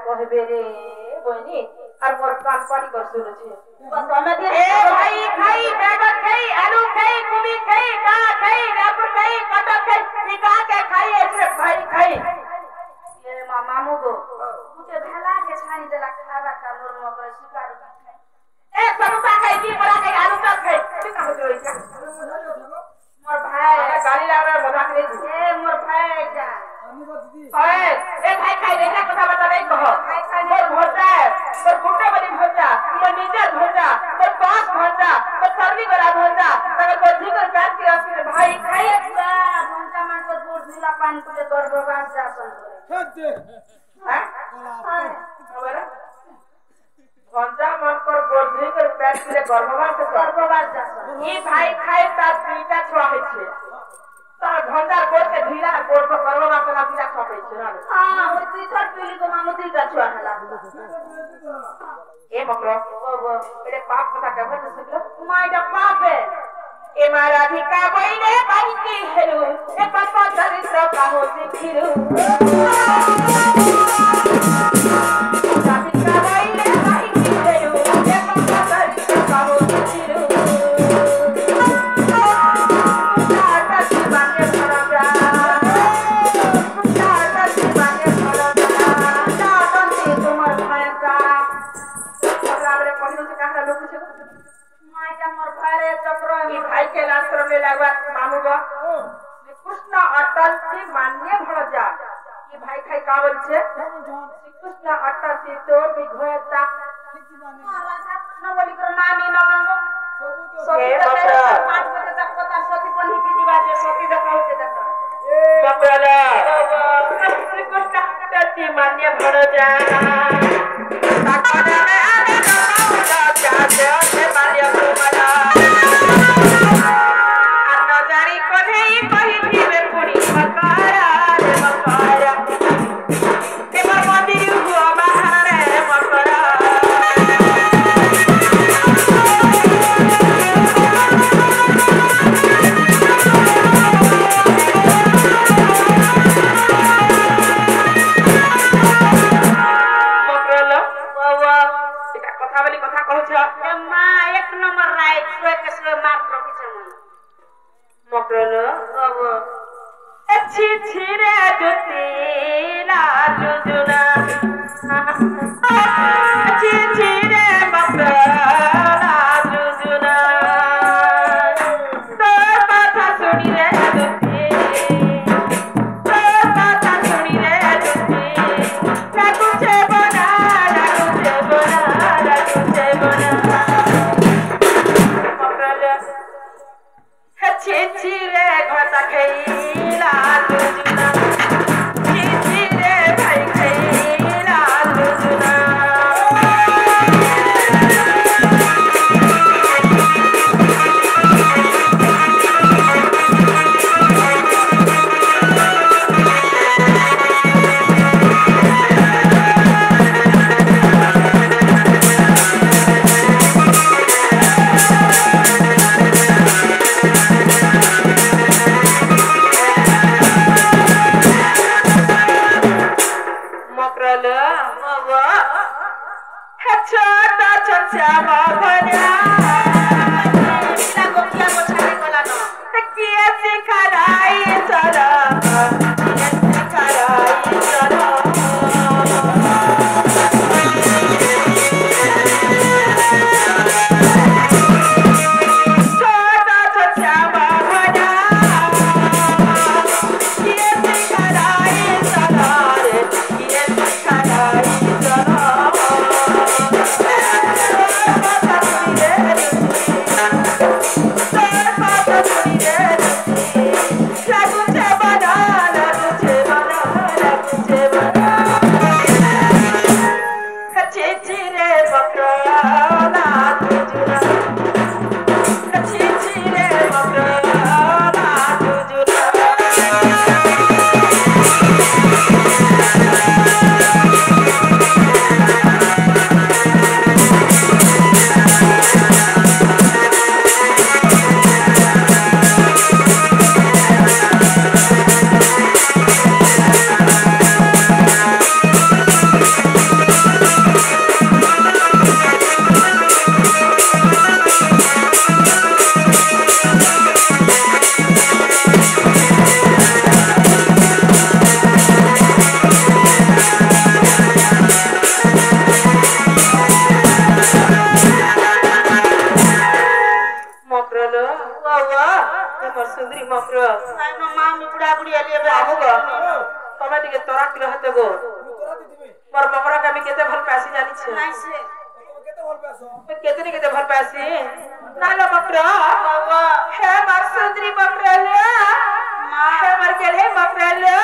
कहबे रे बहनी और मोर कान पानी कर सुन छे ए भाई खाई बैगन खाई आलू खाई गोभी खाई का खाई नापुर खाई कटक खाई निका के खाई ऐसे भाई खाई ये मामू गो मुझे भला के छानी देला खाबा का मोर मगर शिकार खाई ए समोसा खाई की बड़ा खाई आलू चप खाई का हो जोई का मोर भाई गाड़ी लावे मजाक नहीं ए मोर भाई जा ओए ए भाई खाई देखा কথা बता नहीं कहो मोर भोजा मोर गुट्टे बनी भोजा मोर नीचे भोजा मोर पास भोजा मोर सर्वी वाला भोजा तगर को जिगर काट के अपने भाई खाई भंजा मन को दूर झूला पानी के दर बर्बाद जा सन हैं भंजा मन को गोधी के पेट के गर्भवा से बर्बाद जा सन ई भाई खाई ता पीटा छुआ है छे तार भंजा कोट के ढीला कोट पर गर्भवा से ना पीटा छुआ है छे हां ओ तुई छोट पीली को मामू दी का छुआ हला ए मकरो मेरे बाप पता के भन सकलो माय दा बाप है ए माराधिका बइले बाइकी हेरु ए पापा दरिद्र काहो सिखिरु राधिका बइले बाइकी हेरु ए पापा दरिद्र काहो सिखिरु टाटा जीवने भरजा टाटा जीवने भरजा टाटा से तुमर भयंका हमरा कहनु से कहरा लोग छे माय दा मोर भाई रे चक्र ई भाई के लास्त्र में लगवा मामू गो कृष्ण अटल से मान्य भरजा ई भाई खाई का बोल छे कृष्ण अटल से तो बिघोयता राधा न बोली कर नानी न गंगो ए सती बकरा 5 बजे तक पता सती बनी की दिवाजे सती देखाउ छे देख बकरा श्री कृष्ण अटल से मान्य भरजा ताकना में आने ना चाचे से मान्य भरजा अन्ना जानी कोने ही कही थी वे पूरी बकरा रे बकरा के मंदिर हुआ बाहर रे बकरा एक नंबर राइट सोए के सोए मार्क रखी छे मकरलो अच्छी छिरे जुती लालू जुना अच्छी छिरे मकरला जुना तो बाता सुनी रे जुती तो बाता सुनी रे जुती लागू छे बना छिरे घटा खैला जुना छिरे भाई खैला जुना मानुगो पर मकरा के केते भल पैसी जानी छे नहीं से केते भल पैसी ना लो मकरा बाबा हे मार सुंदरी मकरा ले हे मार के ले मकरा ले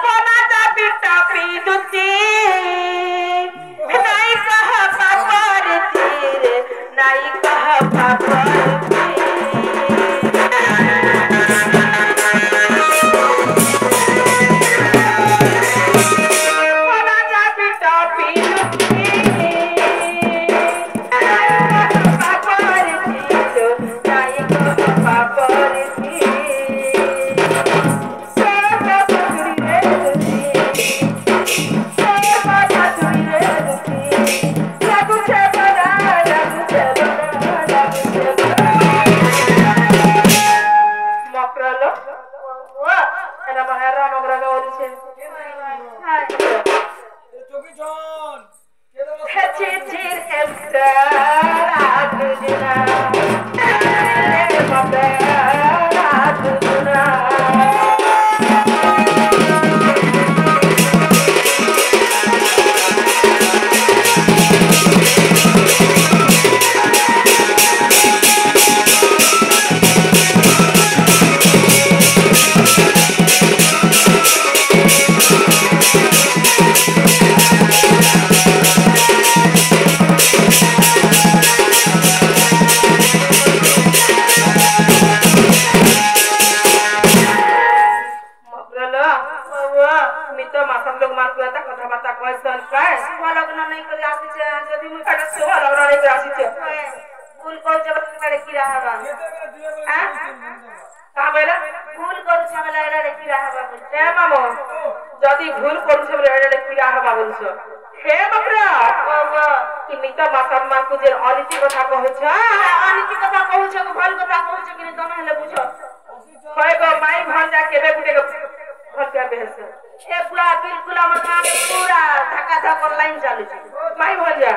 कोना दा बिटा पी दुती नहीं कह पापर तेरे नहीं कह पापर जदी भूल करू सब रेडे किरा हबा बोलछ हे बकरा बाबा कि मिता माता मा को जे अनिति कथा कहै छ अनिति कथा कहै छ भल कथा कहै छ कि दम हेले बुझ कहे गो माई भांजा केबे गुटे के हत्या बेहस ए पूरा बिल्कुल हमर गांव में पूरा धक्का धक्का लाइन चालू छ माई भांजा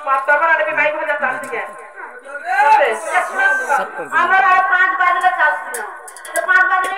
माता बना ले माई भांजा तास के हमरा 5 बजे चल 5 बजे